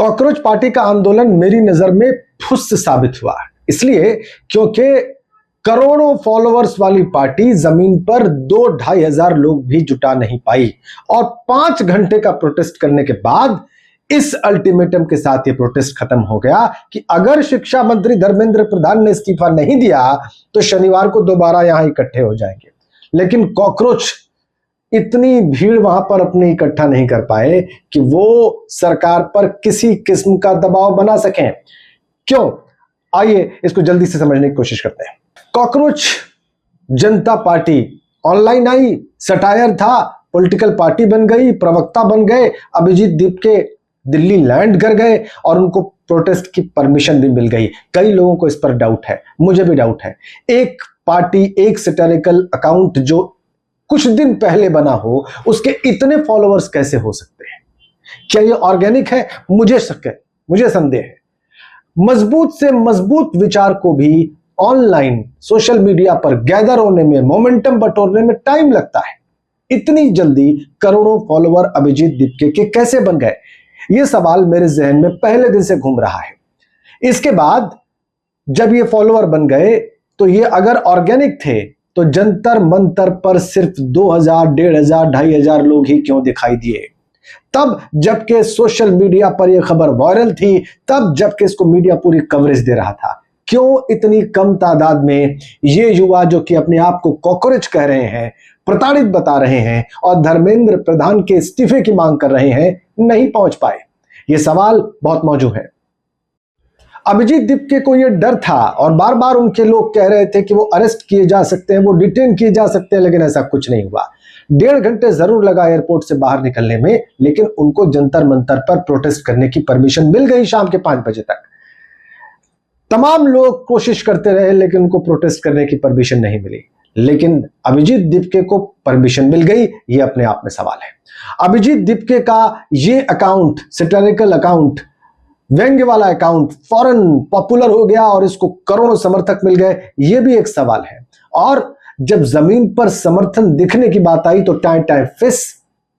Cockroach party का आंदोलन मेरी नजर में फुस साबित हुआ, इसलिए क्योंकि करोड़ों फॉलोअर्स वाली पार्टी जमीन पर 2-2,500 लोग भी जुटा नहीं पाई और 5 घंटे का प्रोटेस्ट करने के बाद इस अल्टीमेटम के साथ ये प्रोटेस्ट खत्म हो गया कि अगर शिक्षा मंत्री धर्मेंद्र प्रधान ने इस्तीफा नहीं दिया तो शनिवार को दोबारा यहां इकट्ठे हो जाएंगे। लेकिन कॉकरोच इतनी भीड़ वहां पर अपने इकट्ठा नहीं कर पाए कि वो सरकार पर किसी किस्म का दबाव बना सकें। क्यों? आइए इसको जल्दी से समझने की कोशिश करते हैं। कॉकरोच जनता पार्टी ऑनलाइन आई, सटायर था, पॉलिटिकल पार्टी बन गई, प्रवक्ता बन गए, अभिजीत दीपके दिल्ली लैंड कर गए और उनको प्रोटेस्ट की परमिशन भी मिल गई। कई लोगों को इस पर डाउट है, मुझे भी डाउट है। एक पार्टी, एक सैटेरिकल अकाउंट जो कुछ दिन पहले बना हो, उसके इतने फॉलोअर्स कैसे हो सकते हैं? क्या ये ऑर्गेनिक है? मुझे शक है, मुझे संदेह है। मजबूत से मजबूत विचार को भी ऑनलाइन सोशल मीडिया पर गैदर होने में, मोमेंटम बटोरने में टाइम लगता है। इतनी जल्दी करोड़ों फॉलोअर अभिजीत दीपके के कैसे बन गए? यह सवाल मेरे जहन में पहले दिन से घूम रहा है। इसके बाद जब ये फॉलोअर बन गए तो ये अगर ऑर्गेनिक थे तो जंतर मंतर पर सिर्फ 2,000, 1,500, 2,500 लोग ही क्यों दिखाई दिए? तब जबकि सोशल मीडिया पर यह खबर वायरल थी, तब जबकि इसको मीडिया पूरी कवरेज दे रहा था, क्यों इतनी कम तादाद में ये युवा जो कि अपने आप को कॉकरोच कह रहे हैं, प्रताड़ित बता रहे हैं और धर्मेंद्र प्रधान के इस्तीफे की मांग कर रहे हैं, नहीं पहुंच पाए? यह सवाल बहुत मौजूद है। अभिजीत दीपके को यह डर था और बार बार उनके लोग कह रहे थे कि वो अरेस्ट किए जा सकते हैं, वो डिटेन किए जा सकते हैं, लेकिन ऐसा कुछ नहीं हुआ। 1.5 घंटे जरूर लगा एयरपोर्ट से बाहर निकलने में, लेकिन उनको जंतर मंतर पर प्रोटेस्ट करने की परमिशन मिल गई शाम के 5 बजे तक। तमाम लोग कोशिश करते रहे लेकिन उनको प्रोटेस्ट करने की परमिशन नहीं मिली, लेकिन अभिजीत दीपके को परमिशन मिल गई। ये अपने आप में सवाल है। अभिजीत दीपके का ये अकाउंट, सैटेरिकल अकाउंट, व्यंग्य वाला अकाउंट फौरन पॉपुलर हो गया और इसको करोड़ों समर्थक मिल गए, ये भी एक सवाल है। और जब जमीन पर समर्थन दिखने की बात आई तो टाइम टाइम फिस,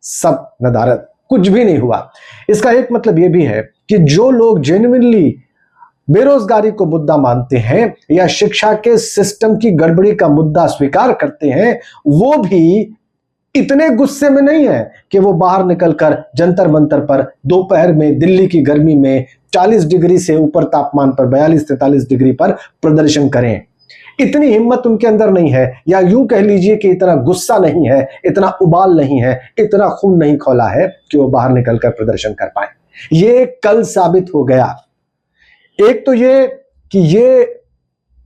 सब नदारद, कुछ भी नहीं हुआ। इसका एक मतलब यह भी है कि जो लोग जेन्युइनली बेरोजगारी को मुद्दा मानते हैं या शिक्षा के सिस्टम की गड़बड़ी का मुद्दा स्वीकार करते हैं, वो भी इतने गुस्से में नहीं है कि वो बाहर निकलकर जंतर मंतर पर दोपहर में दिल्ली की गर्मी में 40 डिग्री से ऊपर तापमान पर 42-43 डिग्री पर प्रदर्शन करें। इतनी हिम्मत उनके अंदर नहीं है, या यूं कह लीजिए कि इतना गुस्सा नहीं है, इतना उबाल नहीं है, इतना खून नहीं खौला है कि वो बाहर निकलकर प्रदर्शन कर पाए। ये कल साबित हो गया। एक तो ये कि ये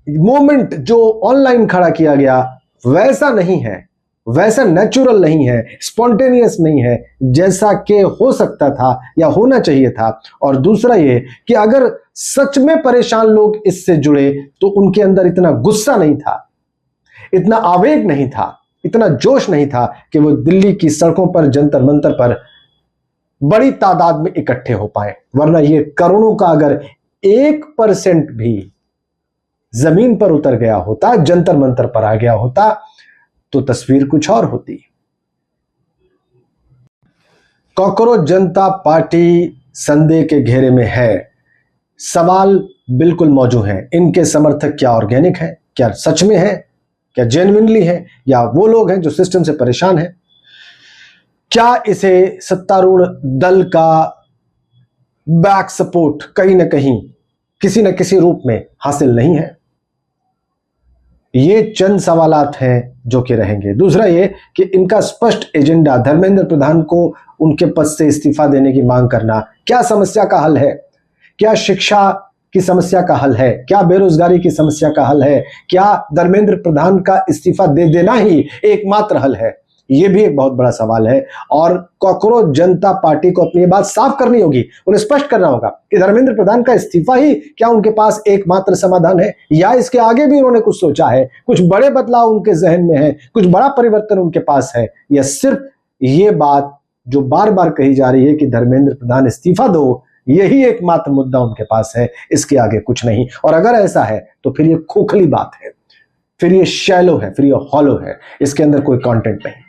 मोमेंट जो ऑनलाइन खड़ा किया गया वैसा नहीं है, वैसा नेचुरल नहीं है, स्पॉन्टेनियस नहीं है जैसा कि हो सकता था या होना चाहिए था। और दूसरा ये कि अगर सच में परेशान लोग इससे जुड़े तो उनके अंदर इतना गुस्सा नहीं था, इतना आवेग नहीं था, इतना जोश नहीं था कि वो दिल्ली की सड़कों पर, जंतर मंतर पर बड़ी तादाद में इकट्ठे हो पाए। वरना ये करोड़ों का अगर 1% भी जमीन पर उतर गया होता, जंतर मंतर पर आ गया होता, तो तस्वीर कुछ और होती। कॉकरोच जनता पार्टी संदेह के घेरे में है। सवाल बिल्कुल मौजूद है। इनके समर्थक क्या ऑर्गेनिक है? क्या सच में है? क्या जेन्युइनली है? या वो लोग हैं जो सिस्टम से परेशान हैं? क्या इसे सत्तारूढ़ दल का बैक सपोर्ट कहीं ना कहीं, किसी न किसी रूप में हासिल नहीं है? ये चंद सवालात हैं जो कि रहेंगे। दूसरा ये कि इनका स्पष्ट एजेंडा, धर्मेंद्र प्रधान को उनके पद से इस्तीफा देने की मांग करना, क्या समस्या का हल है? क्या शिक्षा की समस्या का हल है? क्या बेरोजगारी की समस्या का हल है? क्या धर्मेंद्र प्रधान का इस्तीफा दे देना ही एकमात्र हल है? ये भी एक बहुत बड़ा सवाल है। और कॉकरोच जनता पार्टी को अपनी बात साफ करनी होगी, उन्हें स्पष्ट करना होगा कि धर्मेंद्र प्रधान का इस्तीफा ही क्या उनके पास एकमात्र समाधान है, या इसके आगे भी उन्होंने कुछ सोचा है, कुछ बड़े बदलाव उनके जहन में है, कुछ बड़ा परिवर्तन उनके पास है, या सिर्फ ये बात जो बार बार कही जा रही है कि धर्मेंद्र प्रधान इस्तीफा दो, यही एकमात्र मुद्दा उनके पास है, इसके आगे कुछ नहीं। और अगर ऐसा है तो फिर ये खोखली बात है, फिर ये शैलो है, फिर ये हॉलो है, इसके अंदर कोई कंटेंट नहीं।